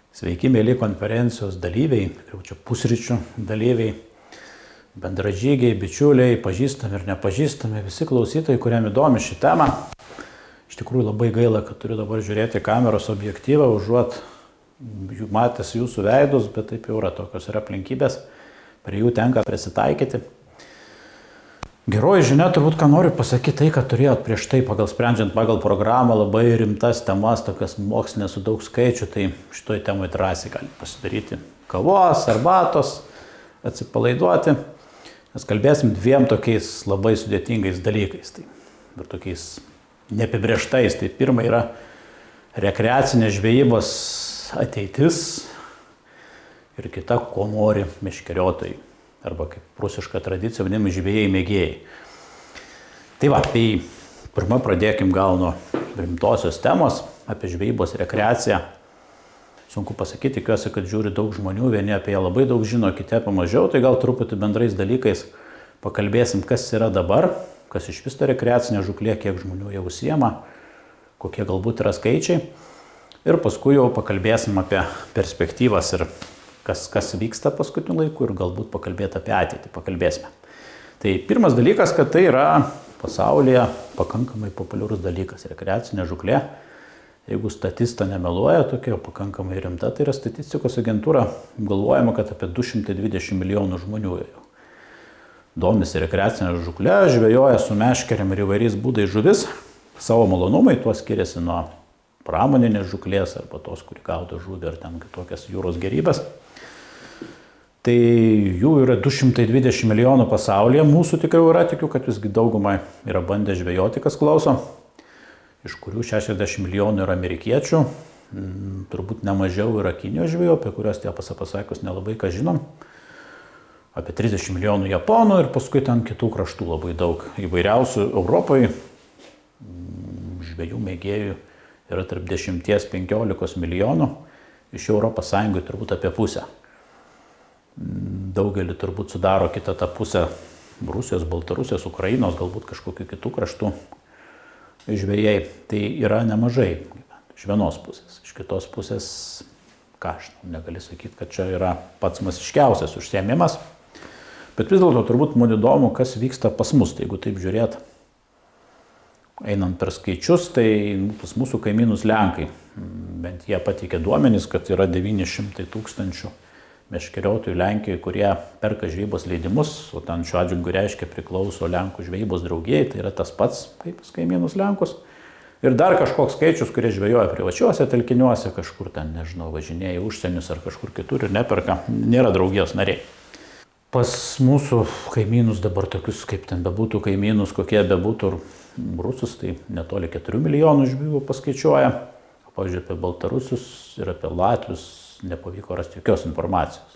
Sveiki, mėly konferencijos dalyviai, jau čia pusryčių dalyviai, bendražygiai, bičiuliai, pažįstami ir nepažįstami, visi klausytojai, kuriam įdomi ši tema. Iš tikrųjų labai gaila, kad turiu dabar žiūrėti kameros objektyvą, užuot matęs jūsų veidus, bet taip jau yra, tokios yra aplinkybės, prie jų tenka prisitaikyti. Geroji žinia, turbūt, ką noriu pasakyti, tai, kad turėjot prieš tai, sprendžiant pagal programą, labai rimtas temas, tokias mokslinės su daug skaičių, tai šitoj temai drąsiai gali pasidaryti kavos, arbatos, atsipalaiduoti, nes kalbėsim dviem tokiais labai sudėtingais dalykais, tai ir tokiais neapibrėžtais. Tai pirma yra rekreacinė žvejybos ateitis ir kita, ko nori meškeriotojai. Arba kaip prūsiška tradicija vadinami žvejai mėgėjai. Tai va, tai pirmą pradėkim gal nuo rimtosios temos apie žvejybos rekreaciją. Sunku pasakyti, tikiuosi, kad žiūri daug žmonių, vieni apie ją labai daug žino, kiti apie mažiau, tai gal truputį bendrais dalykais pakalbėsim, kas yra dabar, kas iš vis ta rekreacinė žūklė, kiek žmonių jau užsiema, kokie galbūt yra skaičiai. Ir paskui jau pakalbėsim apie perspektyvas ir kas vyksta paskutiniu laiku ir galbūt pakalbėti apie ateitį, pakalbėsime. Tai pirmas dalykas, kad tai yra pasaulyje pakankamai populiarus dalykas, rekreacinė žūklė. Jeigu statista nemeluoja, tokia pakankamai rimta, tai yra statistikos agentūra, galvojama, kad apie 220 milijonų žmonių jau domisi rekreacinė žūklė, žvejoja su meškerėm ir įvairiais būdais žuvis, savo malonumai, tuo skiriasi nuo pramoninės žūklės arba tos, kuri gaudo žuvį ar ten kitokias jūros gerybės. Tai jų yra 220 milijonų pasaulyje, mūsų tikrai yra, tikiu, kad visgi daugumai yra bandę žvejoti, kas klauso, iš kurių 60 milijonų yra amerikiečių, turbūt nemažiau yra Kinijos žvejų, apie kurios tiesą pasakius nelabai ką žinom, apie 30 milijonų japonų ir paskui ten kitų kraštų labai daug įvairiausių. Europoje žvejų mėgėjų yra tarp 10–15 milijonų, iš Europos Sąjungoje turbūt apie pusę. Daugelį turbūt sudaro kitą tą pusę Rusijos, Baltarusijos, Ukrainos, galbūt kažkokių kitų kraštų žvejai. Tai yra nemažai iš vienos pusės. Iš kitos pusės, ką aš negali sakyti, kad čia yra pats masiškiausias užsiėmimas. Bet vis dėlto turbūt man įdomu, kas vyksta pas mus. Tai jeigu taip žiūrėt, einant per skaičius, tai pas mūsų kaimynus Lenkai. Bent jie pateikė duomenys, kad yra 900 000 meškeriotojų Lenkijoje, kurie perka žvejybos leidimus, o ten šiuo atžvilgiu reiškia priklauso Lenkų žvejybos draugijai, tai yra tas pats kaip kaimynus Lenkus. Ir dar kažkoks skaičius, kurie žvejoja privačiuose telkiniuose, kažkur ten, nežinau, važinėja užsienius ar kažkur kitur ir neperka, nėra draugijos nariai. Pas mūsų kaimynus dabar tokius, kaip ten bebūtų kaimynus, kokie bebūtų rusus, tai netoli 4 milijonų žvejų paskaičiuoja. Pavyzdžiui, apie baltarusius ir apie latvius nepavyko rasti jokios informacijos.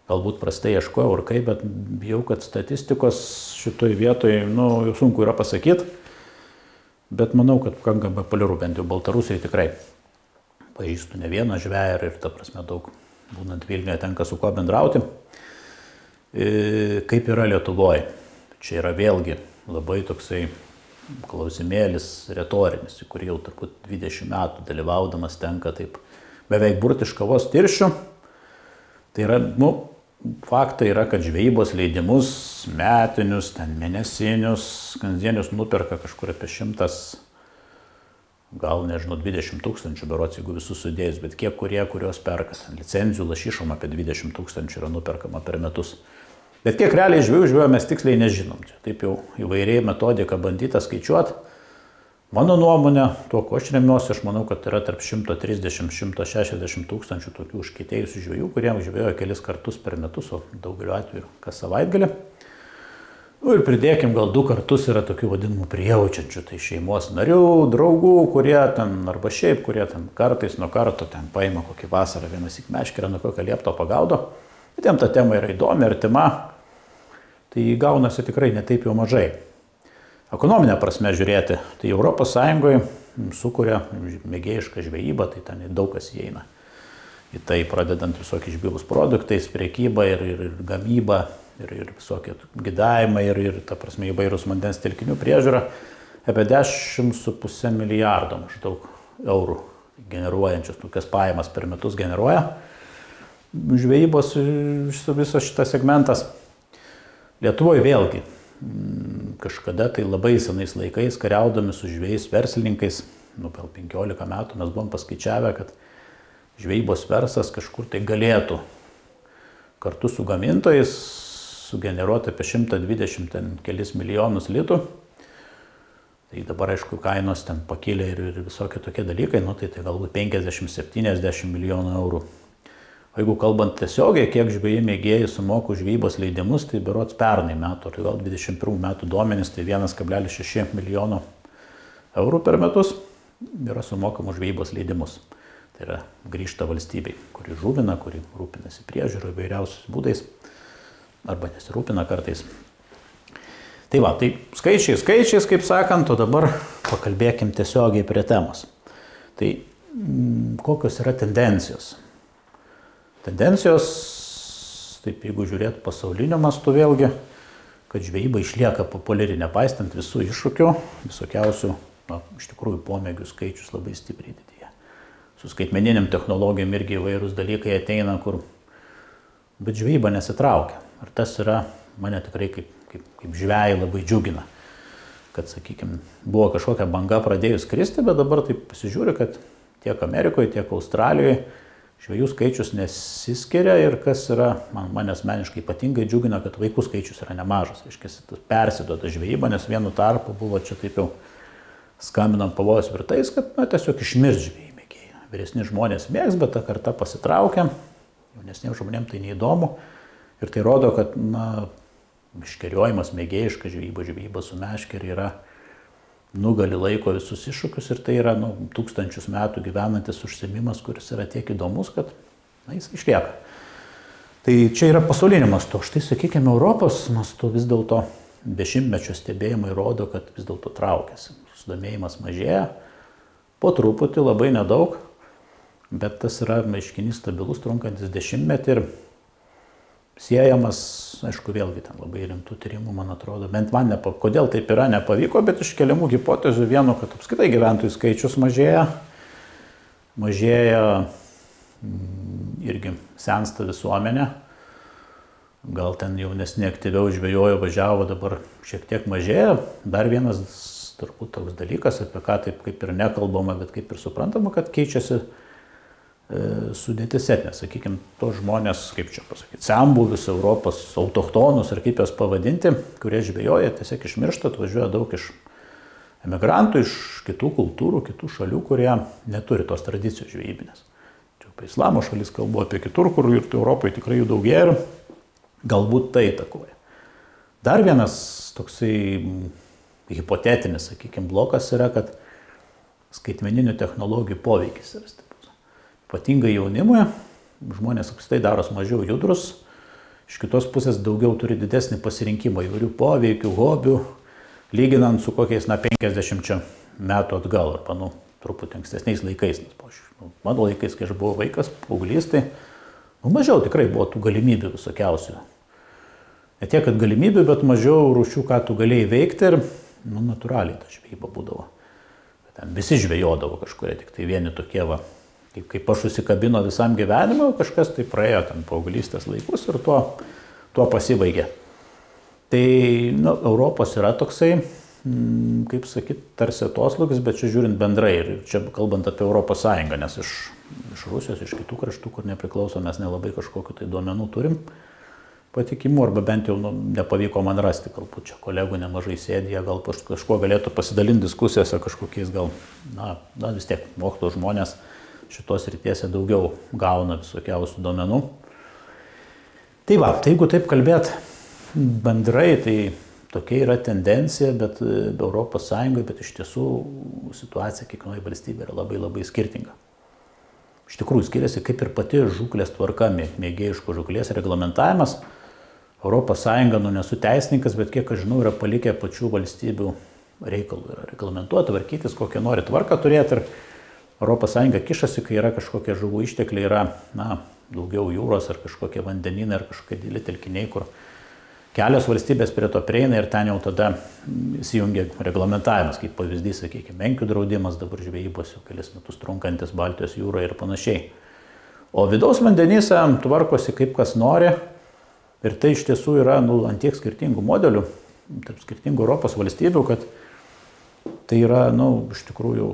Galbūt prastai ieškojau ir kaip, bet bijau, kad statistikos šitoj vietoj, jau sunku yra pasakyti, bet manau, kad pakankamai populiaru, bent jau Baltarusijai tikrai. Pažįstu ne vieną žveją ir ta prasme daug, būnant Vilniuje, tenka su kuo bendrauti. Kaip yra Lietuvoje? Čia yra vėlgi labai toksai klausimėlis retorinis, į kurį jau turbūt 20 metų dalyvaudamas tenka taip beveik burtišką vos tirščių. Tai yra, faktai yra, kad žvejybos leidimus, metinius, ten mėnesinius, kasdienius nuperka kažkur apie 100, gal nežinau, 20 000 berods, jeigu visus sudėjus, bet kiek kurios perka, ten licenzijų lašišom apie 20 000 yra nuperkama per metus. Bet kiek realiai žvejų mes tiksliai nežinom. Čia taip jau įvairiai metodika bandyta skaičiuoti. Mano nuomonė, tuo, ko aš remiuosi, aš manau, kad yra tarp 130–160 000 tokių užkietėjusių žvejų, kurie žvejoja kelis kartus per metus, o daugeliu atveju kas savaitgalį. Ir pridėkim, gal 2 kartus yra tokių vadinamų prijaučiančių, tai šeimos narių, draugų, kurie ten, arba šiaip, kurie ten kartais nuo karto ten paima kokį vasarą vienąsyk meškerę, nuo kokio liepto pagaudo. Bet jiems ta tema yra įdomi, artima, tai gaunasi tikrai netaip jau mažai. Ekonominė prasme žiūrėti, tai Europos Sąjungoje sukuria mėgėjišką žvejybą, tai ten daug kas įeina. Į tai pradedant visokiais žvejybos produktais, prekyba ir gamyba, ir visokie gidavimai, ir ta prasme įvairūs vandens telkinių priežiūra, apie 10,5 milijardo maždaug eurų generuojančius tokias pajamas per metus generuoja žvejybos visas šitas segmentas. Lietuvoje vėlgi kažkada tai labai senais laikais kariaudami su žvejais verslininkais, gal 15 metų mes buvom paskaičiavę, kad žvejybos verslas kažkur tai galėtų kartu su gamintojais sugeneruoti apie 120 kelis milijonus litų. Tai dabar, aišku, kainos ten pakilė ir visokie tokie dalykai, tai galbūt 50-70 milijonų eurų. O jeigu kalbant tiesiogiai, kiek žvejai mėgėjai sumoka už žvejybos leidimus, tai berods pernai metų, ar gal 21 metų duomenys, tai 1,6 milijono eurų per metus yra sumokama už žvejybos leidimus. Tai yra grįžta valstybei, kuri žuvina, kuri rūpinasi priežiūro įvairiausiais būdais, arba nesirūpina kartais. Tai va, tai skaičiais, kaip sakant, o dabar pakalbėkim tiesiogiai prie temos. Tai kokios yra tendencijos? Tendencijos, taip jeigu žiūrėt pasaulinio mastu vėlgi, kad žvejyba išlieka populiari, nepaistant visų iššūkių, visokiausių, iš tikrųjų pomėgių skaičius labai stipriai didėja. Su skaitmeniniam technologijom irgi įvairūs dalykai ateina, bet žvejyba nesitraukia. Ir tas yra mane tikrai kaip žvejai labai džiugina, kad, sakykime, buvo kažkokia banga pradėjus kristi, bet dabar taip pasižiūriu, kad tiek Amerikoje, tiek Australijoje žvejų skaičius nesiskiria ir kas yra, man asmeniškai ypatingai džiugina, kad vaikų skaičius yra nemažas. Reiškia, persiduoda žvejyba, nes vienu tarpu buvo čia taip jau skambinam pavojus virtais, kad tiesiog išmirs žvejai mėgėjai. Vyresni žmonės mėgs, bet ta karta pasitraukia, jaunesniems žmonėms tai neįdomu. Ir tai rodo, kad meškeriojimas, mėgėjiška žvejyba su meškeriu yra nugali laiko visus iššūkius ir tai yra tūkstančius metų gyvenantis užsiėmimas, kuris yra tiek įdomus, kad jis išlieka. Tai čia yra pasaulinio mastu. Štai, sakykime, Europos mastu vis dėlto dešimtmečio stebėjimai rodo, kad vis dėlto traukiasi. Susidomėjimas mažėja, po truputį, labai nedaug, bet tas yra reiškinys stabilus, trunkantis dešimtmetį ir siejamas, aišku, vėlgi ten labai rimtų tyrimų, man atrodo, bent man kodėl taip yra, nepavyko, bet iš keliamų hipotezių vieno, kad apskritai gyventojų skaičius mažėja, irgi sensta visuomenė, gal ten jaunesni aktyviau žvejojo, važiavo, dabar šiek tiek mažėja. Dar vienas turbūt toks dalykas, apie ką taip kaip ir nekalbama, bet kaip ir suprantama, kad keičiasi sudėtis etnės, sakykime, tos žmonės, kaip čia pasakyti, senbuvius, Europos autochtonus, ar kaip juos pavadinti, kurie žvejoja, tiesiog išmiršta, atvažiuoja daug iš emigrantų, iš kitų kultūrų, kitų šalių, kurie neturi tos tradicijos žvejybinės. Čia apie islamo šalis kalbu, apie kitur, kur ir Europoje tikrai jų daugėja ir galbūt tai įtakoja. Dar vienas toksai hipotetinis, sakykime, blokas yra, kad skaitmeninių technologijų poveikis yra stiprus. Ypatingai jaunimui, žmonės apskritai daros mažiau judrus, iš kitos pusės daugiau turi didesnį pasirinkimą įvairių poveikių, hobių, lyginant su kokiais 50 metų atgal, arba truputį ankstesniais laikais. Mano laikais, kai aš buvau vaikas, paauglys, tai mažiau tikrai buvo tų galimybių visokiausių. Ne tiek, kad galimybių, bet mažiau rūšių, ką tu galėjai veikti ir natūraliai ta žvejyba būdavo. Ten visi žvejodavo kažkurie, tik tai vieni tokie kaip aš užsikabino visam gyvenimui, kažkas tai praėjo ten paauglystės laikus ir tuo pasibaigė. Tai Europos yra toksai, kaip sakyt, tarsi atoslūgis, bet čia žiūrint bendrai ir čia kalbant apie Europos Sąjungą, nes iš Rusijos, iš kitų kraštų, kur nepriklauso, mes nelabai kažkokiu tai duomenų turim patikimų, arba bent jau nepavyko man rasti, galbūt čia kolegų nemažai sėdė, gal kažkuo galėtų pasidalinti diskusijose kažkokiais gal, vis tiek mokslo žmonės šitos rytiese daugiau gauna visokiausių duomenų. Tai jeigu taip kalbėt bendrai, tai tokia yra tendencija, bet Europos Sąjungoje, bet iš tiesų situacija kiekvienoje valstybėje yra labai labai skirtinga. Iš tikrųjų skiriasi kaip ir pati žūklės tvarka, mėgėjiškos žūklės reglamentavimas. Europos Sąjunga, nesu teisininkas, bet kiek aš žinau, yra palikę pačių valstybių reikalų. Yra reglamentuoti, tvarkytis, kokią nori tvarką turėti. Ir Europos Sąjunga kišasi, kai yra kažkokie žuvų ištekliai, yra daugiau jūros ar kažkokie vandenynai ar kažkokie dideli telkiniai, kur Kelios valstybės prie to prieina ir ten jau tada įsijungia reglamentavimas, kaip pavyzdys, sakykime, menkių draudimas dabar žvejybos jau kelis metus trunkantis Baltijos jūroje ir panašiai. O vidaus vandenyse tvarkosi kaip kas nori ir tai iš tiesų yra ant tiek skirtingų modelių, tarp skirtingų Europos valstybių, kad tai yra, iš tikrųjų,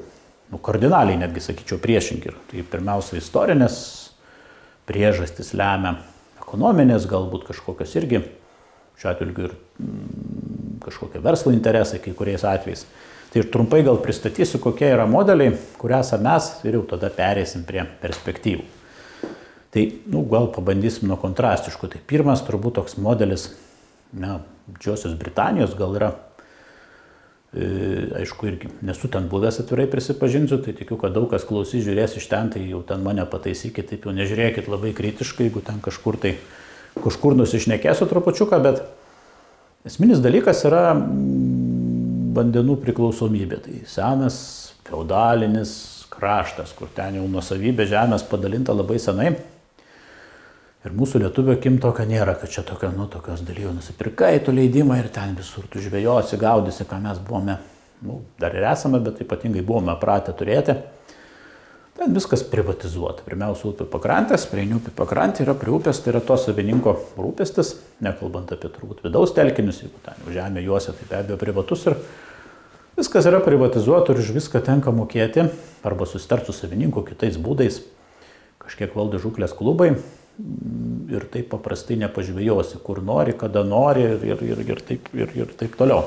kardinaliai netgi, sakyčiau, priešingi. Tai pirmiausia, istorinės priežastys lemia, ekonominės galbūt kažkokios irgi, šiuo atveju ir kažkokie verslo interesai kai kuriais atvejais. Tai ir trumpai gal pristatysiu, kokie yra modeliai, kurią mes ir jau tada perėsim prie perspektyvų. Tai gal pabandysim nuo kontrastiškų. Tai pirmas turbūt toks modelis, Didžiosios Britanijos gal yra, aišku, irgi nesu ten buvęs, atvirai prisipažinsiu, tai tikiu, kad daug kas klausys, žiūrės iš ten, tai jau ten mane pataisykit, taip jau nežiūrėkit labai kritiškai, jeigu ten kažkur nusišnekėsiu trupučiuką, bet esminis dalykas yra vandenų priklausomybė. Tai senas feudalinis kraštas, kur ten jau nuosavybė žemės padalinta labai senai. Ir mūsų lietuvio akim tokio nėra, kad čia tokios dalyjo nusipirkai tu leidimą ir ten visur tu žvejosi, gaudysi, ką mes buvome, dar ir esame, bet ypatingai buvome pratę turėti. Ten viskas privatizuota. Pirmiausia, upių pakrantės, prieini upių pakrantė yra prie upės, tai yra to savininko rūpestis, nekalbant apie turbūt vidaus telkinius, jeigu ten jau žemė juose, tai be abejo privatus ir viskas yra privatizuota ir už viską tenka mokėti arba susitarti su savininku kitais būdais, kažkiek valdo žūklės klubai ir taip paprastai nepažvėjosi, kur nori, kada nori ir taip toliau.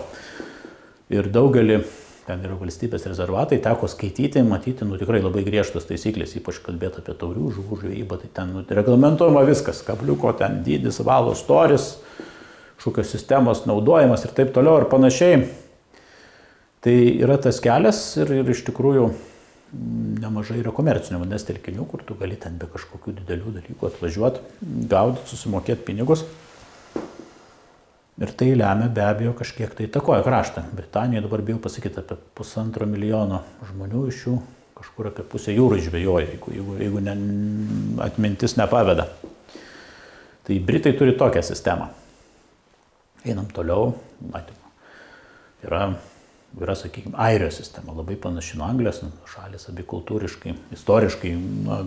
Ir daugelį ten yra valstybės rezervatai, teko skaityti, matyti, tikrai labai griežtas taisyklės, ypač kalbėti apie taurių žuvų žvejybą, tai ten reglamentuojama viskas, kabliuko ten dydis, valo storis, kažkokios sistemos naudojimas ir taip toliau ir panašiai. Tai yra tas kelias ir iš tikrųjų nemažai yra komercinių vandens telkinių, kur tu gali ten be kažkokių didelių dalykų atvažiuoti, gaudyti, susimokėti pinigus. Ir tai lemia be abejo kažkiek tai įtakoja kraštą. Britanijoje dabar bijau pasakyti apie 1,5 milijono žmonių, iš jų kažkur apie pusę jūrų žvejoja, jeigu atmintis nepaveda. Tai Britai turi tokią sistemą. Einam toliau, yra, sakykime, Airijos sistema, labai panaši nuo Anglijos, šalis abi kultūriškai, istoriškai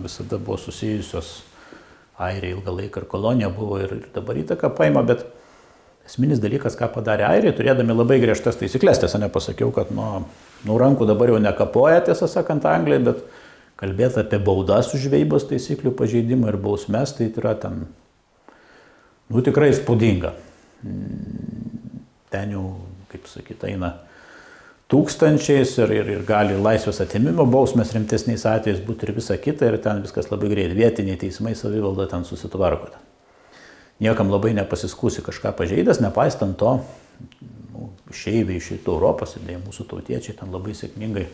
visada buvo susijusios. Airija ilgą laiką ir kolonija buvo ir dabar įtaka paima, bet esminis dalykas, ką padarė Airija, turėdami labai griežtas taisyklės, tiesa nepasakiau, kad nuo rankų dabar jau nekapoja, tiesą sakant, Anglijai, bet kalbėti apie baudas už žvejybos taisyklių pažeidimą ir bausmes, tai yra ten, tikrai įspūdinga. Ten jau, kaip sakyti, eina tūkstančiais ir gali laisvės atėmimo bausmės rimtesniais atvejais būti ir visa kita ir ten viskas labai greit. Vietiniai teismai, savivalda ten susitvarko. Niekam labai nepasiskūsi kažką pažeidęs, nepaistant to, išeiviai iš Rytų Europos ir mūsų tautiečiai ten labai sėkmingai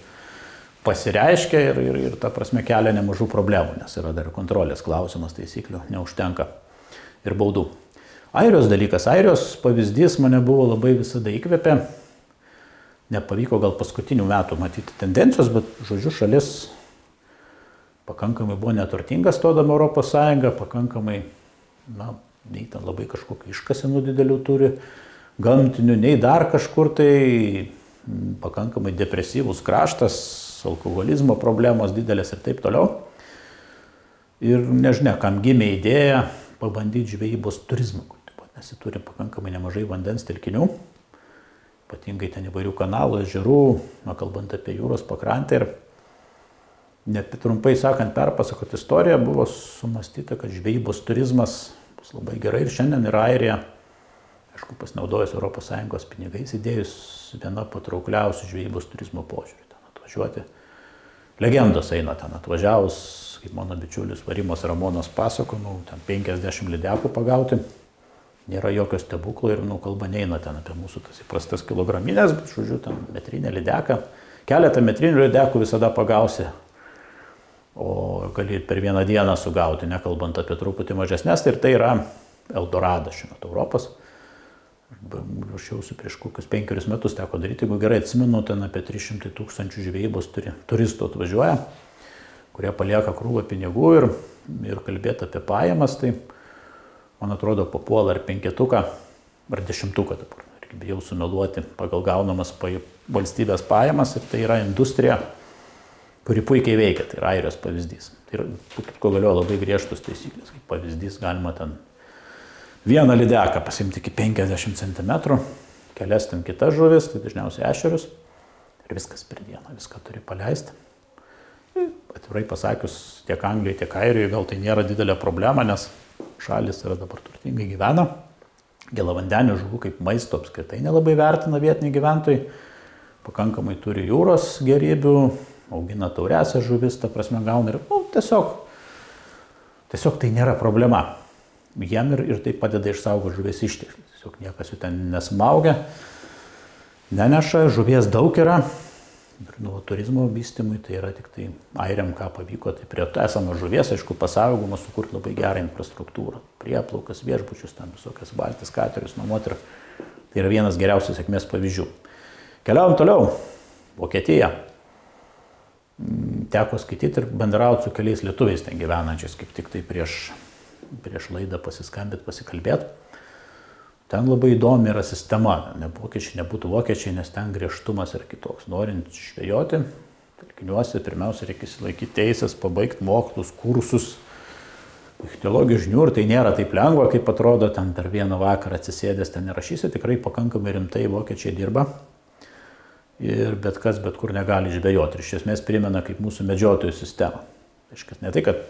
pasireiškia ir ta prasme kelia nemažų problemų, nes yra dar kontrolės klausimas, taisyklių neužtenka ir baudų. Airijos dalykas, Airijos pavyzdys mane buvo labai visada įkvėpė. Nepavyko gal paskutinių metų matyti tendencijos, bet, žodžiu, šalis pakankamai buvo neturtinga stodama Europos Sąjungą, pakankamai, nei ten labai kažkokių iškasenų didelių turi, gamtinių, nei dar kažkur tai, pakankamai depresyvus kraštas, alkoholizmo problemos didelės ir taip toliau. Ir nežinia, kam gimė idėja pabandyti žvejybos turizmą, nes jis turi pakankamai nemažai vandens telkinių. Ypatingai ten įvairių kanalų, ežerų, kalbant apie jūros pakrantę. Ir trumpai sakant, perpasakot istoriją, buvo sumastyta, kad žvejybos turizmas bus labai gerai. Ir šiandien yra Airija, aišku, pasinaudojus ES pinigais, įdėjus viena patraukliausių žvejybos turizmo požiūrį. Ten atvažiuoti. Legendos eina ten atvažiavus, kaip mano bičiulis Varimos Ramonas pasako, ten 50 lydekų pagauti. Nėra jokio stebuklo ir kalba neina ten apie mūsų tas įprastas kilograminės, bet, žodžiu, ten metrinė lydeką. Keletą metrinių lydekų visada pagausi, o gali per vieną dieną sugauti, nekalbant apie truputį mažesnės. Ir tai yra Eldoradas šiuo metu Europos. Ruošiausi prieš kokius 5 metus teko daryti, jeigu gerai atsimenu, ten apie 300 000 žvejybos turistų atvažiuoja, kurie palieka krūvą pinigų ir kalbėti apie pajamas, tai man atrodo, papuola ar 5 ar 10-ką dabar, irgi bijau sumeluoti, pagal gaunamas valstybės pajamas, ir tai yra industrija, kuri puikiai veikia, tai yra Airijos pavyzdys. Tai yra, ko galioja labai griežtus taisyklės, kaip pavyzdys galima ten vieną lydeką pasimti iki 50 cm, kelias ten kitas žuvis, tai dažniausiai ešerius, ir viskas per dieną, viską turi paleisti. Atvirai pasakius, tiek Anglijai, tiek Airijoje gal tai nėra didelė problema, nes šalis yra dabar turtingai gyvena. Gėlavandenių žuvų kaip maisto apskritai nelabai vertina vietiniai gyventojai. Pakankamai turi jūros gėrybių, augina tauriasias žuvis, ta prasme gauna ir tiesiog tai nėra problema. Jiem ir tai padeda išsaugoti žuvies išteklius. Tiesiog niekas jų ten nesmaugia, neneša, žuvies daug yra. Ir nuo turizmo vystymui tai yra tik tai airiam, ką pavyko, tai prie esamo žuvies, aišku, pasaugomą sukurti labai gerą infrastruktūrą. Prieplaukas, viešbučius, ten visokias valtis, katerius, nuomoti. Tai yra vienas geriausių sėkmės pavyzdžių. Keliaujam toliau. Vokietija. Teko skaityti ir bendrauti su keliais lietuviais ten gyvenančiais, kaip tik tai prieš laidą pasiskambėti, pasikalbėti. Ten labai įdomi yra sistema, ne vokiečiai nebūtų vokiečiai, nes ten griežtumas yra kitoks. Norint žvejoti, telkiniuose pirmiausia reikia išsilaikyti teisės, pabaigti mokslus, kursus, ichtiologijos žinių, ir tai nėra taip lengva, kaip atrodo, ten per vieną vakarą atsisėdęs ten nerašysi, tikrai pakankamai rimtai vokiečiai dirba. Ir bet kas, bet kur negali žvejoti. Ir iš esmės primena kaip mūsų medžiotojų sistemą. Tai ne tai, kad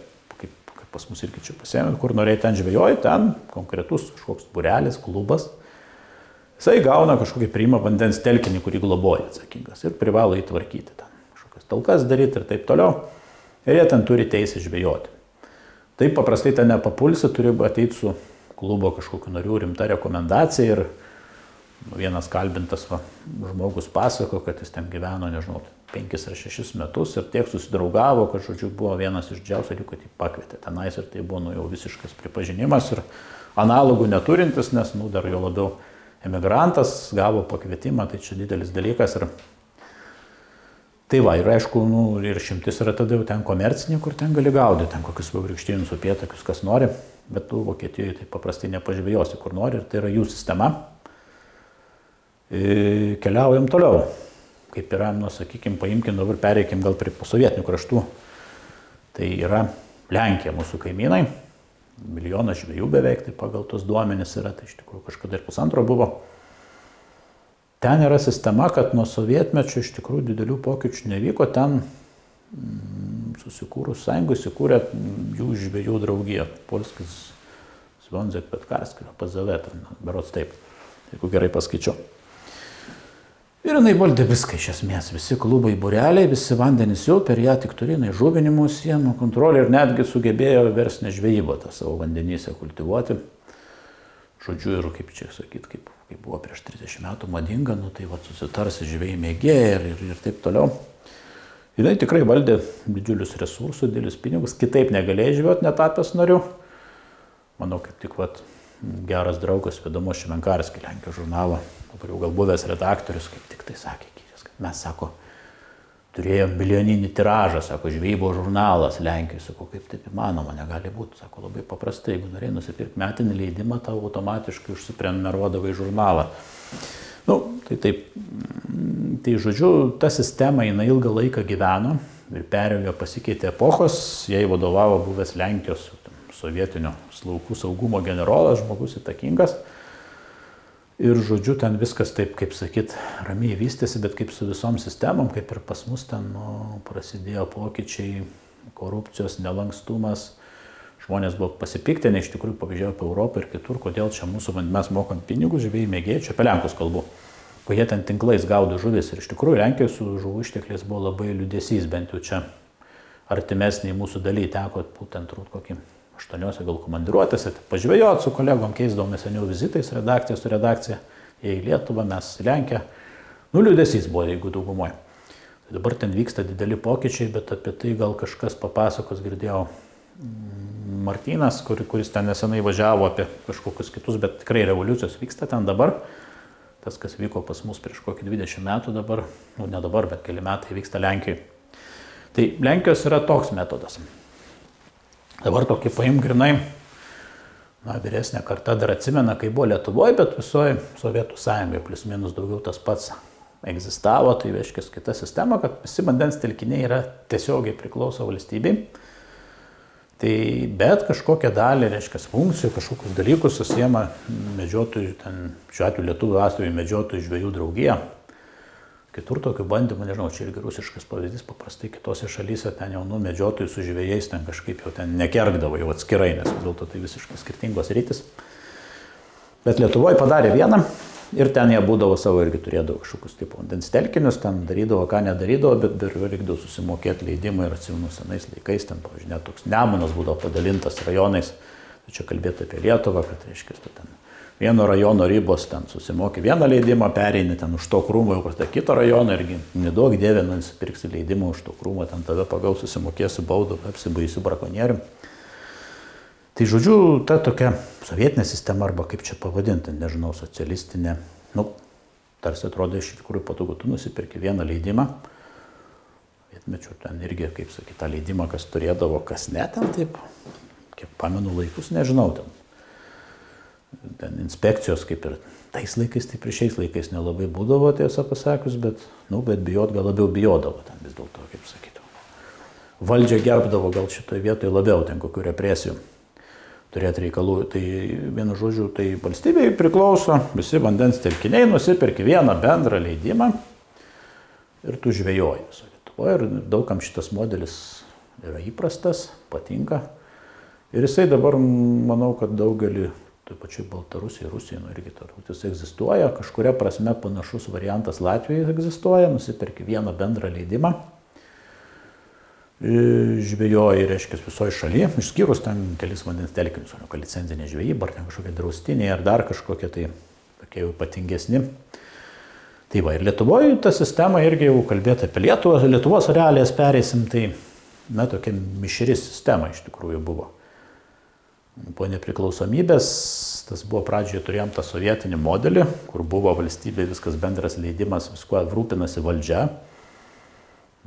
pas mus irgi čia pasiėmė, kur norėjai ten žvejoji, ten konkretus kažkoks būrelis, klubas. Jisai gauna kažkokį priima vandens telkinį, kurį globoja atsakingas ir privalo įtvarkyti ten. Kažkokias talkas daryti ir taip toliau. Ir jie ten turi teisę žvejoti. Taip paprastai ten nepapulsi, turi ateiti su klubo kažkokiu narių rimta rekomendacija. Ir vienas kalbintas žmogus pasako, kad jis ten gyveno, nežinau, 5 ar 6 metus ir tiek susidraugavo, kad, žodžiu, buvo vienas iš didžiausių dalykų, kad jį pakvietė tenais, ir tai buvo jau visiškas pripažinimas ir analogų neturintis, nes dar jo labiau emigrantas gavo pakvietimą, tai čia didelis dalykas. Ir tai va, ir aišku, ir šimtis yra tada jau ten komerciniai, kur ten gali gaudyti, ten kokius vagrikštynus upėtakius, kas nori, bet tu Vokietijoje tai paprastai nepažvėjosi, kur nori, ir tai yra jų sistema. Keliaujam toliau. Kaip yra, sakykime, paimkim dabar, pereikim gal prie posovietinių kraštų. Tai yra Lenkija, mūsų kaimynai. 1 milijonas žvejų beveik, tai pagal tos duomenys yra, tai iš tikrųjų kažkada ir 1,5 buvo. Ten yra sistema, kad nuo sovietmečio iš tikrųjų didelių pokyčių nevyko. Ten susikūrus sąjungų įsikūrė jų žvejų draugija. Polskis Związek Petkarskio, PZV, berods taip, jeigu gerai paskaičiau. Ir jinai valdė viską iš esmės, visi klubai, būreliai, visi vandenys jau per ją tik turi, jinai žuvinimų sienų kontrolė ir netgi sugebėjo verslinę žvejybą tą savo vandenyse kultivuoti. Žodžiu, ir kaip čia sakyti, kaip buvo prieš 30 metų madinga, tai va susitarsi žvejai mėgėjai ir taip toliau. Jinai tikrai valdė didžiulius resursus, didelius pinigus, kitaip negalėjo žvejoti, netapęs nariu. Manau, kaip tik geras draugas Vedamos Šimenkarskį, Lenkijos žurnalo, dabar jau gal buvęs redaktorius, kaip tik tai sakė, kad mes, sako, turėjom milijoninį tiražą, sako, žvejybos žurnalas Lenkijoje, sako, kaip taip įmanoma, negali būti, sako, labai paprastai, jeigu norėjai nusipirkti metinį leidimą, tau automatiškai užsiprenumeruodavai žurnalą. Tai taip, tai žodžiu, ta sistema jinai ilgą laiką gyveno ir perėjo, pasikeitė epochos, jai vadovavo buvęs Lenkijos sovietinio laukų saugumo generolas, žmogus įtakingas. Ir žodžiu, ten viskas taip, kaip sakyt, ramiai vystėsi, bet kaip su visom sistemom, kaip ir pas mus ten prasidėjo pokyčiai, korupcijos, nelankstumas. Žmonės buvo pasipiktinę, iš tikrųjų pavyzdžiui apie Europą ir kitur, kodėl čia mes mokam pinigus, žvejai mėgėjai, čia apie Lenkus kalbu, ko jie ten tinklais gaudo žuvis. Ir iš tikrųjų Lenkijoje su žuvų ištekliais buvo labai liūdesys, bent jau čia artimesniai mūsų dalyje teko būtent kokį 8 gal komandiruotėse, pažvejot su kolegom, keisdavome seniau vizitais redakcija su redakcija, jie į Lietuvą, mes į Lenkiją. Liūdesys buvo, jeigu daugumoje. Tai dabar ten vyksta dideli pokyčiai, bet apie tai gal kažkas papasakos, girdėjau Martynas, kuris ten nesenai važiavo apie kažkokius kitus, bet tikrai revoliucijos vyksta ten dabar. Tas, kas vyko pas mus prieš kokį 20 metų dabar, ne dabar, bet keli metai vyksta Lenkijoje. Tai Lenkijos yra toks metodas. Dabar tokį paim grinai, vyresnė karta dar atsimena, kai buvo Lietuvoje, bet visoje Sovietų sąjungoje plius minus daugiau tas pats egzistavo, tai reiškia kita sistema, kad visi vandens telkiniai yra tiesiogiai priklauso valstybei. Tai bet kažkokią dalį, reiškia, funkcijų, kažkokius dalykus susiema medžiotojų, šiuo atveju lietuvių atveju medžiotojų žvejų draugija. Kitur tokių bandymų, nežinau, čia irgi rusiškas pavyzdys, paprastai kitose šalyse ten jaunų medžiotojų su žvejais ten kažkaip jau ten nekergdavo jau atskirai, nes vis dėlto tai visiškai skirtingos rytis. Bet Lietuvoje padarė vieną ir ten jie būdavo savo irgi turėdavo kažkokius tipo vandens telkinius, ten darydavo, ką nedarydavo, bet reikdavo susimokėti leidimą ir atsimenu senais laikais, ten, pavyzdžiui, net toks Nemunas būdavo padalintas rajonais, tai čia kalbėti apie Lietuvą, kad reiškia, tu ten vieno rajono ribos, ten susimoki vieną leidimą, pereini ten už to krūmo, jau pas tą kitą rajoną irgi nedaug dievė, nusipirksi leidimą už to krūmo, ten tave pagaus, susimokėsi baudą, apsibaisiu brakonierium. Tai žodžiu, ta tokia sovietinė sistema, arba kaip čia pavadinti, nežinau, socialistinė, tarsi atrodo iš tikrųjų patogu, tu nusipirki vieną leidimą, vietmečių ten irgi, kaip sakyti, tą leidimą, kas turėdavo, kas ne, ten taip, kiek pamenu laikus, nežinau, ten inspekcijos kaip ir tais laikais, taip ir šiais laikais nelabai būdavo, tiesą pasakius, bet bijot gal labiau bijodavo, ten vis dėlto, kaip sakytų. Valdžia gerbdavo gal šitoje vietoje labiau, ten kokių represijų turėti reikalų. Tai vienu žodžiu, tai valstybei priklauso, visi vandens telkiniai, nusipirki vieną bendrą leidimą ir tu žvejoji viso Lietuvoje. Ir daugam šitas modelis yra įprastas, patinka. Ir jisai dabar, manau, kad daugelį taip pačiai Baltarusijai, Rusijai, irgi turbūt jis egzistuoja, kažkuria prasme panašus variantas Latvijoje egzistuoja, nusipirki vieną bendrą leidimą, žvejoji, reiškia, visoje šalyje, išskyrus ten kelis vandens telkinius, o licencinė žvejyba, ar ten kažkokie draustiniai, ar dar kažkokie tai tokie jau ypatingesni. Tai va, ir Lietuvoje ta sistema irgi jau kalbėti apie Lietuvos realijas pereisim, tai, tokia mišri sistema iš tikrųjų buvo. Po nepriklausomybės, tas buvo pradžioje turėjom tą sovietinį modelį, kur buvo valstybė, viskas bendras leidimas, viskuo rūpinasi valdžia.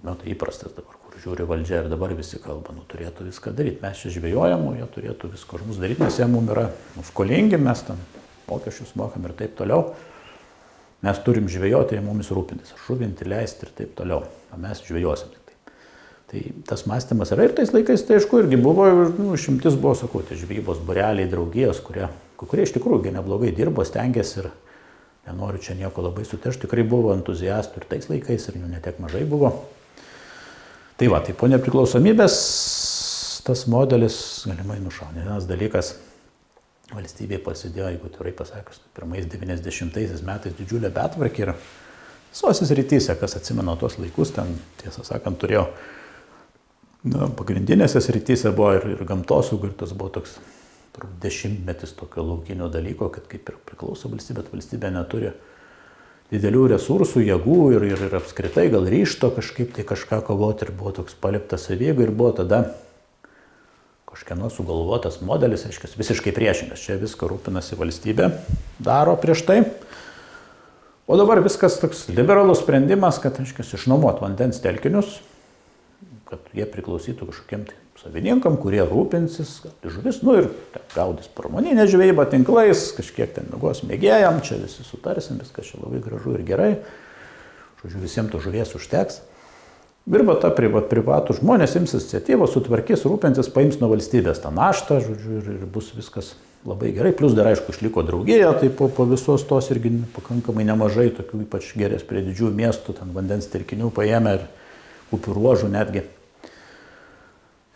Tai įprastas dabar, kur žiūri valdžia ir dabar visi kalba, turėtų viską daryti. Mes čia žvejojam, o jie turėtų viską už mus daryti, nes jie mums yra skolingi, mes tam mokesčius mokam ir taip toliau. Mes turim žvejoti, jie mumis rūpintis, žuvinti, leisti ir taip toliau. O mes žvejosim. Tai tas mąstymas yra ir tais laikais, tai aišku, irgi buvo, išimtis buvo, sakau, tai žvejybos būreliai, draugijos, kurie iš tikrųjų neblogai dirbo, stengiasi ir nenoriu čia nieko labai suteršti, tikrai buvo entuziastų ir tais laikais ir jų netiek mažai buvo. Tai va, tai po nepriklausomybės tas modelis galimai nušaunė. Vienas dalykas, valstybėje prasidėjo, jeigu tikrai pasakius, pirmais 90 metais didžiulė betvarkė ir visose srityse, kas atsimena tos laikus, ten, tiesą sakant, turėjo pagrindinėse srityse buvo ir gamtosauga, ir tas buvo toks dešimtmetis tokio laukinio dalyko, kad kaip ir priklauso valstybė, bet valstybė neturi didelių resursų, jėgų ir apskritai gal ryžto kažkaip tai kažką kovoti ir buvo toks paliktas savyga ir buvo tada kažkieno sugalvotas modelis, aiškiai, visiškai priešingas. Čia viską rūpinasi valstybė, daro prieš tai. O dabar viskas toks liberalus sprendimas, kad, aiškiai, išnuomot vandens telkinius, kad jie priklausytų kažkokiem tai savininkam, kurie rūpinsis, žuvis, ir gaudys pramoninę žvejybą tinklais, kažkiek ten mėgos mėgėjam, čia visi sutarsim, viskas čia labai gražu ir gerai, žodžiu, visiems to žuvies užteks. Ir ta privatų žmonės ims iniciatyvos, sutvarkys, rūpinsis, paims nuo valstybės tą naštą, žodžiu, ir bus viskas labai gerai. Plus dar, aišku, išliko draugija, tai po visos tos irgi pakankamai nemažai, tokių ypač gerės prie didžiųjų miestų, ten vandens telkinių paėmė ir upių ruožų netgi.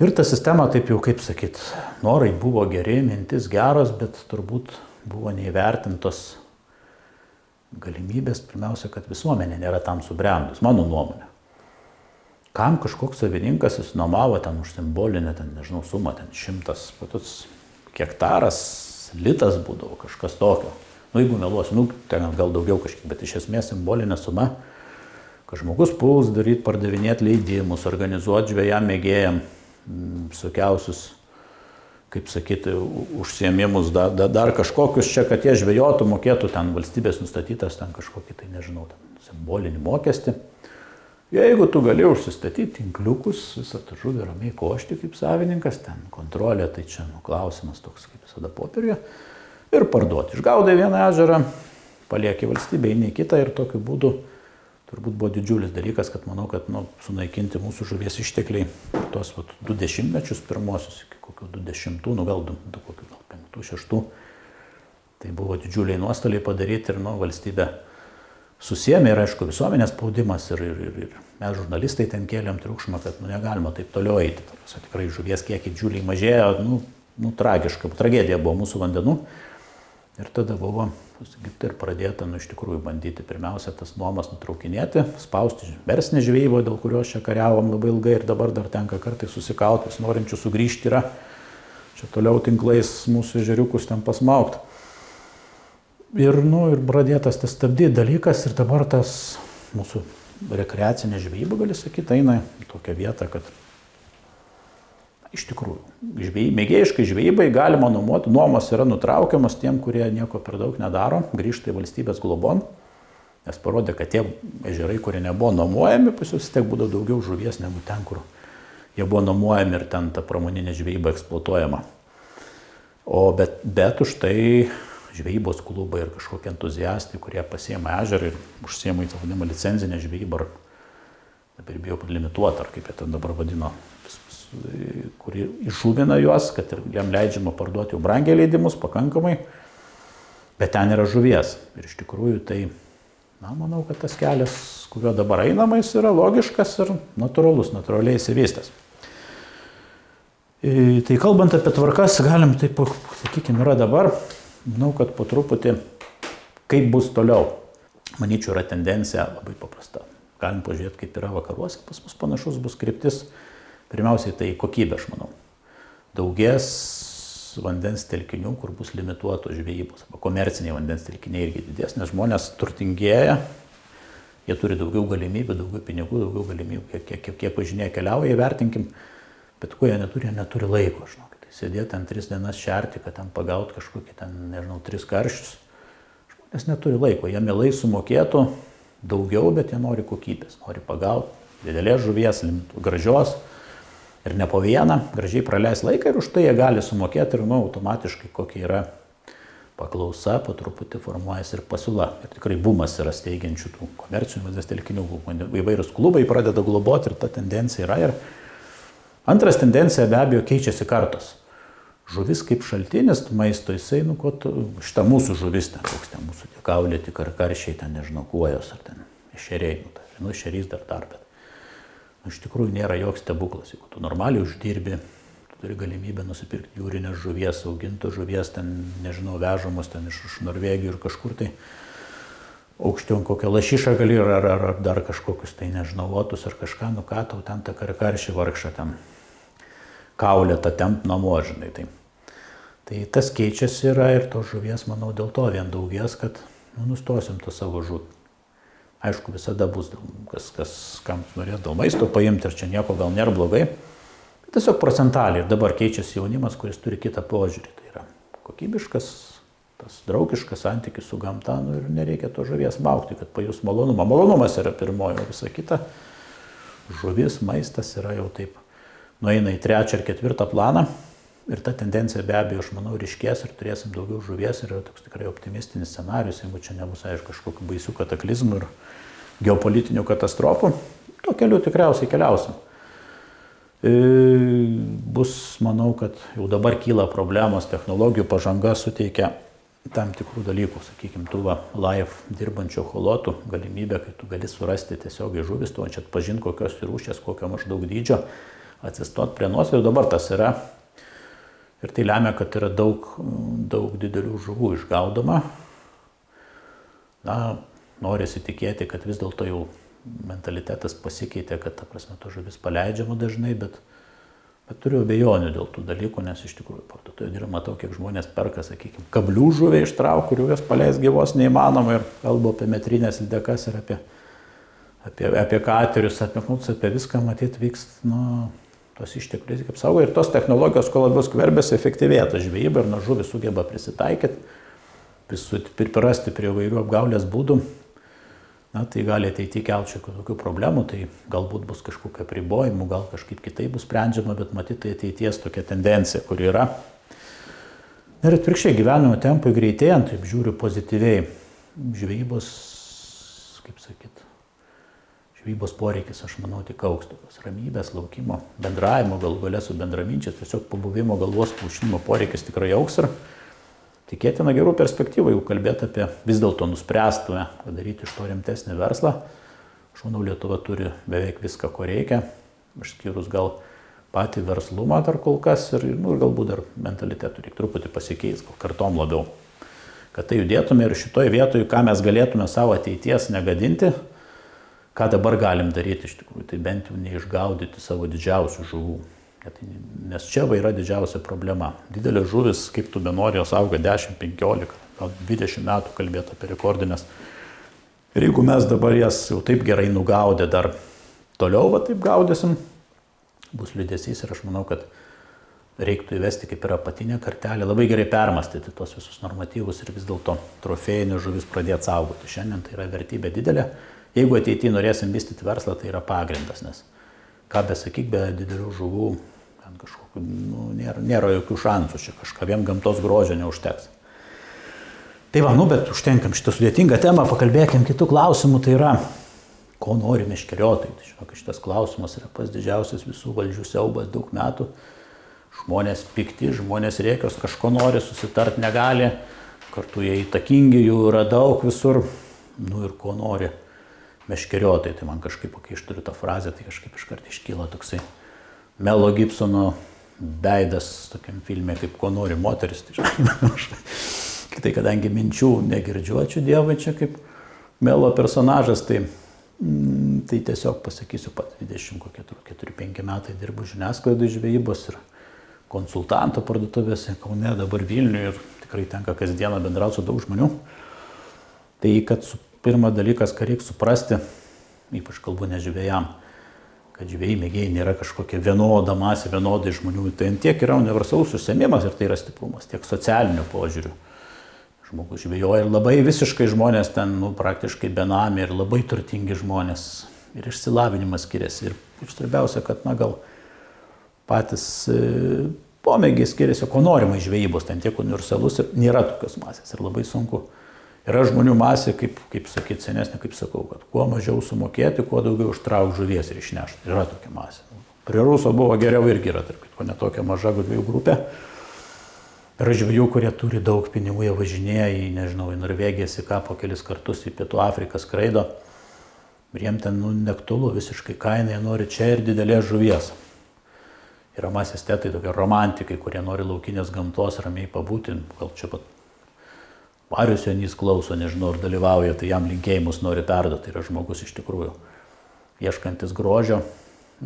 Ir ta sistema, taip jau kaip sakyt, norai buvo geri, mintis geros, bet turbūt buvo neįvertintos galimybės, pirmiausia, kad visuomenė nėra tam subrendus, mano nuomonė. Kam kažkoks savininkas įsinuomavo ten už simbolinę, ten, nežinau, sumą, ten 100 hektaras, litas būdavo, kažkas tokio. Jeigu meluosiu, ten gal daugiau kažkiek, bet iš esmės simbolinė suma, kad žmogus puls daryti, pardavinėti leidimus, organizuoti žvejam mėgėjam, visokiausius, kaip sakyti, užsiėmimus, dar kažkokius čia, kad jie žvejotų, mokėtų ten valstybės nustatytas ten kažkokį, tai nežinau, ten simbolinį mokestį. Jeigu tu gali užsistatyti tinkliukus, visą tą žuvį ramiai košti kaip savininkas, ten kontrolė, tai čia klausimas toks kaip visada popieriuje, ir parduoti. Išgaudai vieną ežerą, palieki valstybę, eini į kitą ir tokiu būdu turbūt buvo didžiulis dalykas, kad manau, kad sunaikinti mūsų žuvies ištekliai tuos 20 mečius pirmosius iki kokių 20, gal 5-6, tai buvo didžiuliai nuostoliai padaryti ir valstybė susiėmė ir aišku visuomenės spaudimas ir mes žurnalistai ten kėlėm triukšmą, kad negalima taip toliau eiti. Tikrai žuvies kiekiai didžiuliai mažėjo, tragiška, tragedija buvo mūsų vandenų. Ir tada buvo ir pradėta iš tikrųjų bandyti pirmiausia tas nuomas nutraukinėti, spausti verslinę žvejybą, dėl kurios čia kariavom labai ilgai ir dabar dar tenka kartais susikauti, vis norinčių sugrįžti yra, čia toliau tinklais mūsų ežeriukus ten pasmaukti. Ir pradėtas tas stabdyti dalykas ir dabar tas mūsų rekreacinė žvejyba, gali sakyti, eina į tokią vietą, kad iš tikrųjų, mėgėjiškai žvejybai galima nuomoti, nuomos yra nutraukiamas tiem, kurie nieko per daug nedaro, grįžta į valstybės globon, nes parodė, kad tie ežerai, kurie nebuvo nuomojami, pas juos tiek būdavo daugiau žuvies negu ten, kur jie buvo nuomojami ir ten ta pramoninė žvejyba eksploatuojama. Bet už tai žvejybos klubai ir kažkokie entuziastai, kurie pasiema ežerą ir užsiema į tą vadinamą licenzinę žvejybą, dabar bijau limituotą, ar kaip jie ten dabar vadino, kuri išžuvina juos, kad jam leidžiama parduoti jau brangiai leidimus pakankamai, bet ten yra žuvies. Ir iš tikrųjų tai, manau, kad tas kelias, kuriuo dabar einama, jis yra logiškas ir natūralus, natūraliai įsivystęs. Tai kalbant apie tvarkas, galim taip, sakykime, yra dabar, manau, kad po truputį, kaip bus toliau. Manyčiau, yra tendencija labai paprasta. Galim pažiūrėti, kaip yra vakaruose, pas mus panašus bus kryptis. Pirmiausiai tai kokybė, aš manau. Daugės vandens telkinių, kur bus limituotos žvejybos. Komerciniai vandens telkiniai irgi didės, nes žmonės turtingėja, jie turi daugiau galimybių, daugiau pinigų, daugiau galimybių, kiek važinėja keliauja, įvertinkim, bet ko jie neturi laiko. Tai sėdėti ten 3 dienas šerti, kad ten pagauti kažkokį ten, 3 karščius. Žmonės neturi laiko, jie mielai sumokėtų daugiau, bet jie nori kokybės, nori pagauti didelės žuvies, gražios. Ir ne po vieną, gražiai praleis laiką ir už tai jie gali sumokėti ir automatiškai kokia yra paklausa, po truputį formuojasi ir pasiūla. Ir tikrai bumas yra steigiančių tų komercinių vandens telkinių, įvairūs klubai pradeda globoti ir ta tendencija yra. Ir antras tendencija be abejo keičiasi kartos. Žuvis kaip šaltinis maisto, jisai, šitą mūsų žuvis, koks ten mūsų tie kaulėti karšiai, ten nežinau, kuojos ar ten ešeriai, ešerys dar, bet iš tikrųjų nėra joks stebuklas. Jeigu tu normaliai uždirbi, tu turi galimybę nusipirkti jūrinės žuvies, augintos žuvies, ten, nežinau, vežamos ten iš Norvegijų ir kažkur tai aukščiau kokią lašišą gali ar dar kažkokius tai, nežinau, otus ar kažką, ką tau ten tą karšį vargšą ten kaulę tą temp namo, žinai. Tai tas keičiasi yra ir to žuvies, manau, dėl to vien daugės, kad nustosim tą savo žuvį. Aišku, visada bus, kam norės dėl maisto paimti, ir čia nieko gal nėra blogai. Tiesiog procentaliai. Ir dabar keičiasi jaunimas, kuris turi kitą požiūrį. Tai yra kokybiškas, tas draugiškas santykis su gamta, ir nereikia to žuvies maukti, kad pajus malonumą. Malonumas yra pirmoji, o visa kita. Žuvis, maistas yra jau taip, nueina į 3. ir 4. planą. Ir ta tendencija be abejo, aš manau, ryškės ir turėsim daugiau žuvies ir yra toks tikrai optimistinis scenarius, jeigu čia nebus, aišku, kažkokių baisių kataklizmų ir geopolitinių katastrofų, to keliu tikriausiai keliausim. Bus, manau, kad jau dabar kyla problemos, technologijų pažanga suteikia tam tikrų dalykų, sakykime, tų live dirbančių echolotų galimybę, kai tu gali surasti tiesiogiai žuvis, tu čia atpažinti kokios rūšies, kokio maždaug dydžio, atsistot prie nosio ir dabar tas yra. Ir tai lemia, kad yra daug didelių žuvų išgaudoma. Norisi tikėti, kad vis dėlto jau mentalitetas pasikeitė, kad ta prasme to žuvis paleidžiama dažnai, bet turiu abejonių dėl tų dalykų, nes iš tikrųjų parduotuvėje ir matau, kiek žmonės perka, sakykime, kablių žuvį ištrauk, kurių jas paleis gyvos neįmanoma ir kalbu apie metrinės lydekas ir apie katerius, apie viską matyti vyks, tos išteklius kaip saugo ir tos technologijos, kuo labiau skverbėsi, efektyvėja ta žvejyba ir žuvis sugeba prisitaikyti, priprasti prie įvairių apgaulės būdų. na, tai gali ateiti kelti tokių problemų, tai galbūt bus kažkokių apribojimų, gal kažkaip kitaip bus sprendžiama, bet matyti tai ateities tokia tendencija, kuri yra. Ir atvirkščiai gyvenimo tempui greitėjant, taip žiūriu pozityviai, žvejybos, kaip sakyt, žvejybos poreikis, aš manau, tik augs, tokios ramybės, laukimo, bendravimo, galų gale su bendraminčiais, tiesiog pabuvimo galvos paušinimo poreikis tikrai augs ir tikėtina gerų perspektyvų, jeigu kalbėti apie vis dėlto nuspręstume padaryti iš to rimtesnį verslą. Aš manau, Lietuva turi beveik viską, ko reikia, išskyrus gal patį verslumą dar kol kas ir galbūt dar mentalitetų reikia truputį pasikeis, gal kartom labiau. Kad tai judėtume ir šitoje vietoje, ką mes galėtume savo ateities negadinti, ką dabar galim daryti iš tikrųjų, tai bent jau neišgaudyti savo didžiausių žuvų. Nes čia yra didžiausia problema. Didelės žuvis, kaip tu benori, jos auga 10, 15, gal 20 metų kalbėti apie rekordinės. Ir jeigu mes dabar jas jau taip gerai nugaudė, dar toliau taip gaudysim, bus liūdesys ir aš manau, kad reiktų įvesti kaip yra apatinė kartelė, labai gerai permastyti tos visus normatyvus ir vis dėlto trofėjinių žuvis pradėti saugoti. Šiandien tai yra vertybė didelė. Jeigu ateityje norėsim vystyti verslą, tai yra pagrindas, nes ką besakyk, be didelių žuvų, kažkokių, nėra jokių šansų, čia kažką vien gamtos grožio neužteks. Tai va, bet užtenkam šitą sudėtingą temą, pakalbėkim kitų klausimų, tai yra, ko nori meškeriotojai. Tai žinok, šitas klausimas yra pats didžiausias visų valdžių siaubas daug metų. Žmonės pikti, žmonės rėkios, kažko nori, susitart negali, kartu jie įtakingi, jų yra daug visur, ir ko nori meškeriotojai. Tai man kažkaip, kai aš turiu tą frazę, tai kažkaip iškart iškyla toksai Melo Gibsono veidas tokiam filme, kaip ko nori moteris. Tai kadangi minčių negirdžiu, ačiū Dievui, čia kaip Melo personažas, tai tiesiog pasakysiu, pat 24-5 metai dirbu žiniasklaidai žvejybos ir konsultanto parduotuvėse Kaune, dabar Vilniuje ir tikrai tenka kasdieną bendrauti su daug žmonių. Tai kad pirmas dalykas, ką reikia suprasti, ypač kalbu ne žvejam, kad žvejai mėgėjai nėra kažkokia vienoda masė, vienodai žmonių. Tai tiek yra universalus užsiėmimas ir tai yra stiprumas, tiek socialiniu požiūriu. Žmogus žvejoja ir labai visiškai žmonės ten praktiškai benami ir labai turtingi žmonės. Ir išsilavinimas skiriasi. Ir svarbiausia, kad gal patys pomėgiai skiriasi, ko norima iš žvejybos, ten tiek universalus ir nėra tokios masės. Ir labai sunku. Yra žmonių masė, kaip sakyti, senesnė, kaip sakau, kad kuo mažiau sumokėti, kuo daugiau užtrauk žuvies ir išnešti. Yra tokia masė. Prie Ruso buvo geriau irgi yra, tarp kitko, ne tokia maža žvejų grupė. Yra žvejų, kurie turi daug pinigų, jie važinėja į, nežinau, į Norvegiją, į po kelis kartus, į Pietų Afriką skraido. Ir jiem ten neaktualu visiškai kaina, jie nori čia ir didelės žuvies. Yra masės tetai, tokie romantikai, kurie nori laukinės gamtos, ramiai pabūti, gal čia pat Marius Jonys klauso, nežinau, ar dalyvauja, tai jam linkėjimus nori perduoti. Tai yra žmogus iš tikrųjų ieškantis grožio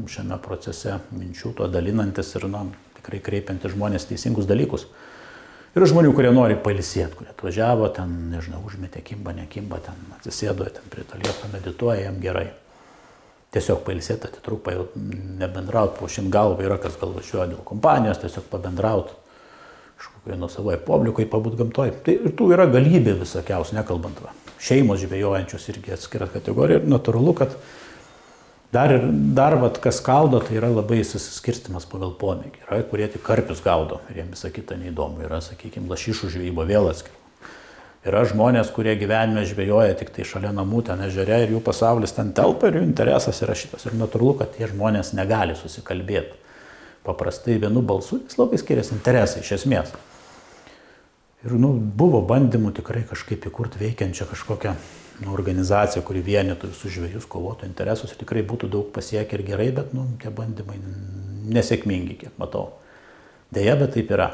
šiame procese, minčių to dalinantis ir tikrai kreipiantis žmonės teisingus dalykus. Yra žmonių, kurie nori pailsėti, kurie atvažiavo, ten, nežinau, užmetė kimba, nekimba, ten atsisėdo, ten prie to lieto medituoja, jam gerai. Tiesiog pailsėti, atitrūpa, jau nebendrauti, paušint galvą, yra kas gal važiuoja dėl kompanijos, tiesiog pabendrauti. Kažkokioje nuo savoje publikoje pabūt gamtoje. Tai ir tų yra galybė visokiausių, nekalbant. Šeimos žvejojančios irgi atskira kategorija. Ir natūralu, kad dar kas gaudo, tai yra labai susiskirstimas pagal pomėgį. Yra, kurie tik karpius gaudo ir jiems visą kitą neįdomu. Yra, sakykime, lašišų žvejyba vėl atskira. Yra žmonės, kurie gyvenime žvejoja tik tai šalia namų, ten ežere ir jų pasaulis ten telpa ir jų interesas yra šitas. Ir natūralu, kad tie žmonės negali susikalbėti paprastai vienu balsu, nes labai skiriasi interesai iš esmės. Ir buvo bandymų tikrai kažkaip įkurti veikiančią kažkokią organizaciją, kuri vienytų visus žvejus, kovotų interesus ir tikrai būtų daug pasiekę ir gerai, bet tie bandymai nesėkmingi, kiek matau. Deja, bet taip yra.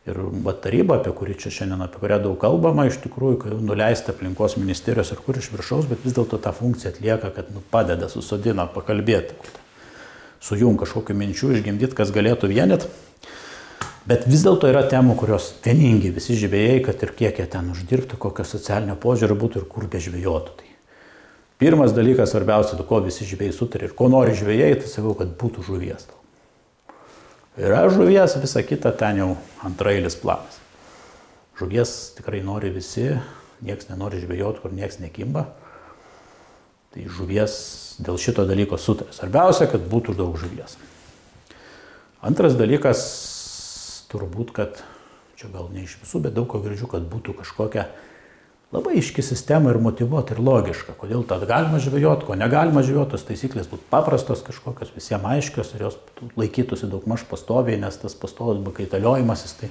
Ir taryba, apie kurią daug kalbama, iš tikrųjų, kai nuleista aplinkos ministerijos ir kur iš viršaus, bet vis dėlto tą funkciją atlieka, kad padeda, susodina, pakalbėti, sujung kažkokių minčių, išgimdyti, kas galėtų vienyti. Bet vis dėlto yra temų, kurios vieningi visi žvejai, kad ir kiek jie ten uždirbtų, kokio socialinio požiūrio būtų ir kur bežvejotų. Tai pirmas dalykas, svarbiausia, ko visi žvejai sutarė ir ko nori žvejai, tai sakau, kad būtų žuvies. Yra žuvies, visa kita ten jau antrailis planas. Žuvies tikrai nori visi, nieks nenori žvejoti, kur nieks nekimba. Tai žuvies dėl šito dalyko sutarė. Svarbiausia, kad būtų daug žuvies. Antras dalykas, turbūt, kad, čia gal ne iš visų, bet daug ko girdžiu, kad būtų kažkokia labai aiški sistema ir motyvuota ir logiška. Kodėl tad galima žvejoti, ko negalima žvejoti, tos taisyklės būtų paprastos kažkokios, visiems aiškios ir jos laikytųsi daugmaž pastoviai, nes tas pastovus bakaitaliojimasis tai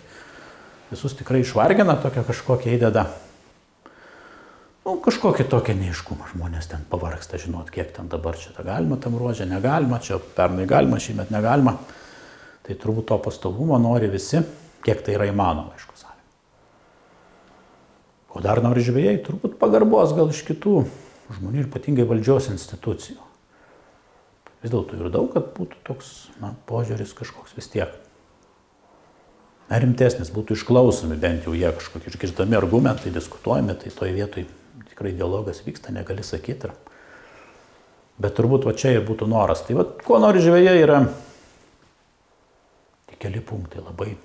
visus tikrai išvargina, tokia kažkokia įdeda. Kažkokia tokia neiškumą, žmonės ten pavargsta žinot, kiek ten dabar čia galima tam ruožė, negalima, čia pernai galima, šįmet negalima. Tai turbūt to pastovumo nori visi, kiek tai yra įmanoma, aišku, sąlyga. O dar nori žvejai, turbūt pagarbos gal iš kitų žmonių ir ypatingai valdžios institucijų. Vis dėlto ir daug, kad būtų toks požiūris kažkoks vis tiek. Rimtesnis, būtų išklausomi, bent jau jie kažkokie išgirdami argumentai, diskutuojami, tai toje vietoje tikrai dialogas vyksta, negali sakyti. Bet turbūt va čia ir būtų noras. Tai va, ko nori žvejai yra tik keli punktai labai.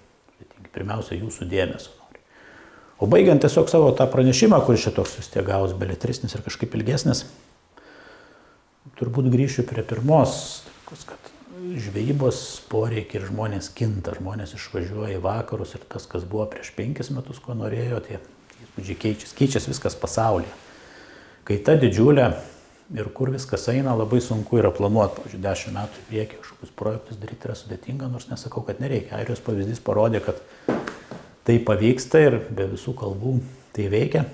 Pirmiausia, jūsų dėmesio nori. O baigiant tiesiog savo tą pranešimą, kuris čia toks vis tiek gaus beletrisnis ir kažkaip ilgesnis, turbūt grįšiu prie pirmos, kad žvejybos poreikiai ir žmonės kinta. Žmonės išvažiuoja į vakarus ir tas, kas buvo prieš 5 metus, ko norėjo, tie įspūdžiai keičiasi viskas pasaulyje. Kai ta didžiulė ir kur viskas eina, labai sunku yra planuoti. Pavyzdžiui, 10 metų į priekį kažkokius projektus daryti yra sudėtinga, nors nesakau, kad nereikia. Airijos pavyzdys parodė, kad tai pavyksta ir be visų kalbų tai veikia.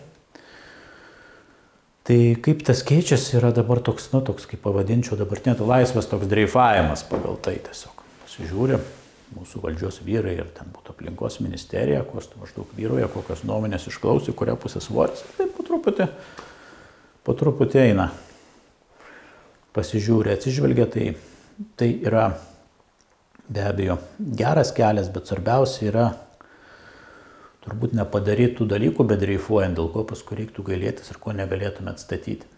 Tai kaip tas keičiasi yra dabar toks, kaip pavadinčiau, dabartinė laisvės toks dreifavimas pagal tai tiesiog. Pasižiūrė mūsų valdžios vyrai ir ten būtų aplinkos ministerija, koks maždaug vyroje, kokios nuomonės išklausė, kuria pusė svoris. Tai po truputį eina. Pasižiūrė, atsižvelgia, tai yra be abejo geras kelias, bet svarbiausia yra turbūt nepadarytų dalykų, bet dreifuojant, dėl ko paskui reiktų gailėtis ir ko negalėtume atstatyti.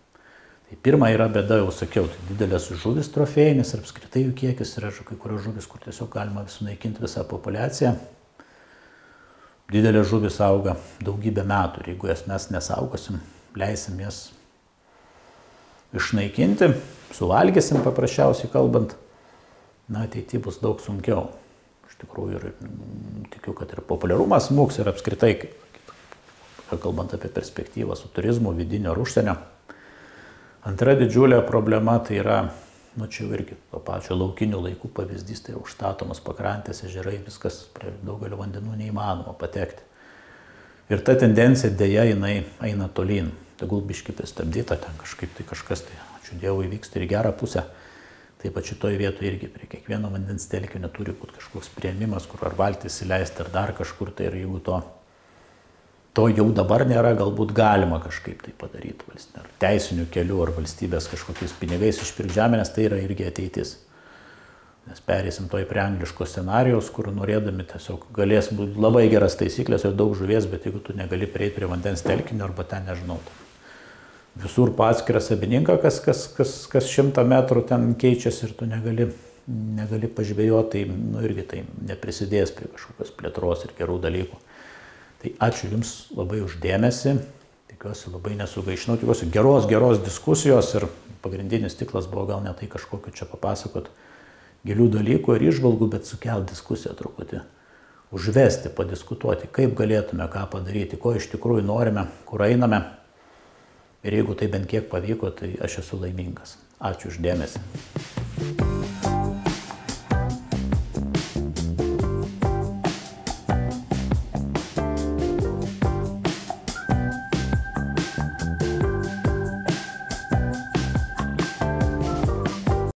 Tai pirma yra bėda, jau sakiau, tai didelės žuvis trofėjinis ir apskritai jų kiekis yra kai kurios žuvis, kur tiesiog galima sunaikinti visą populiaciją. Didelės žuvis auga daugybę metų ir jeigu jas mes nesaugosim, leisim jas išnaikinti, suvalgysim paprasčiausiai kalbant, ateityje bus daug sunkiau. Iš tikrųjų ir tikiu, kad ir populiarumas smuks ir apskritai, kalbant apie perspektyvą su turizmu, vidinio ar užsienio. Antra didžiulė problema tai yra, čia irgi to pačio laukinių laikų pavyzdys, tai užstatomas pakrantės ežerai, viskas prie daugelio vandenų neįmanoma patekti. Ir ta tendencija dėja jinai eina tolyn. Tegul biškį pristabdyta, ten kažkaip tai kažkas, tai ačiū Dievui, vyksta ir į gerą pusę. Taip pat šitoje vietoje irgi prie kiekvieno vandens telkio neturi būti kažkoks priėmimas, kur ar valtis įleisti, ar dar kažkur, tai ir jeigu to jau dabar nėra, galbūt galima kažkaip tai padaryti, ar teisinių kelių, ar valstybės kažkokiais pinigais išpirkti žemę, nes tai yra irgi ateitis. Nes perėsim to į prie angliško scenarijaus, kur norėdami tiesiog galės būti labai geras taisyklės ir daug žuvies, bet jeigu tu negali prieiti prie vandens telkinio arba ten nežinau. Visur paskirą savininką, kas 100 metrų ten keičiasi ir tu negali pažvejoti, tai irgi tai neprisidės prie kažkokios plėtros ir gerų dalykų. Tai ačiū Jums labai už dėmesį, tikiuosi labai nesugaišinau, tikiuosi geros diskusijos ir pagrindinis tiklas buvo gal ne tai kažkokiu čia papasakot gilių dalykų ir išvalgų, bet sukelti diskusiją truputį, užvesti, padiskutuoti, kaip galėtume ką padaryti, ko iš tikrųjų norime, kur einame. Ir jeigu tai bent kiek pavyko, tai aš esu laimingas. Ačiū už dėmesį.